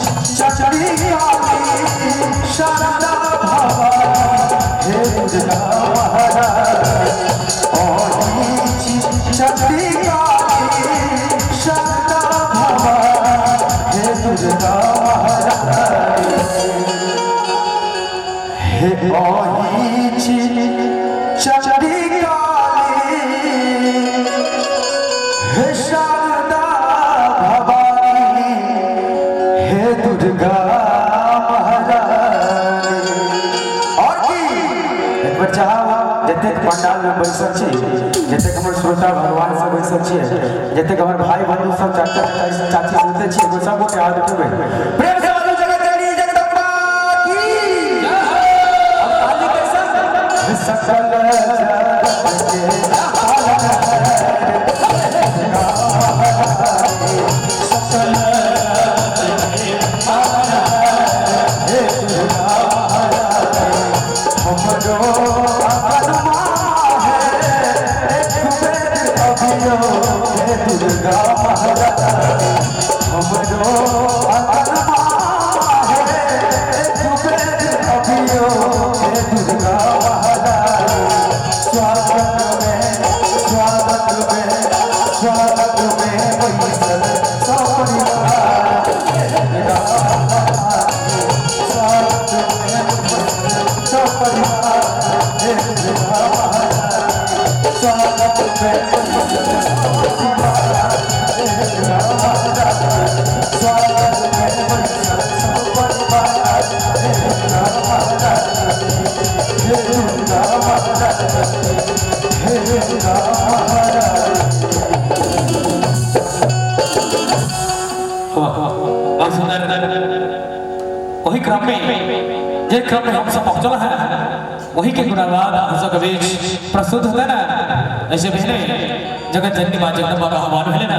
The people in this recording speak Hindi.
चचरी शारदा भवानी हे दुर्गा महारानी ओही चचरी शारदा भवानी हे दुर्गा महारानी हे ओही चचरी हे शारदा भवानी हे दुर्गा महारानी। और की एक बार चाहो जतेक पंडाल में बैसल छी, जतेक हमर श्रोता भगवान सब बैसल छी, जतेक हमर भाई बंधु सब चाचा चाची सुनते छी, वो सब के हाथ उठेबै प्रेम से बोलो जगत जननी जगदम्बा की अब ताली के संग सकल जगत के दुर्गा महारानी हमरो अनमा है दुबेर अभियो हे दुर्गा महारानी स्वागत में स्वागत में स्वागत में बैसल सपरिवार दुर्गा महारानी स्वागत में सपरिवार हे दुर्गा महारानी स्वागत में वही क्रम में जे क्रम में हम सब पहुंचल है वही के गुणगान हम सब कभी प्रस्तुत होता है ना। ऐसे पहले जगत जननी मां जगदम्बा का आह्वान है ना।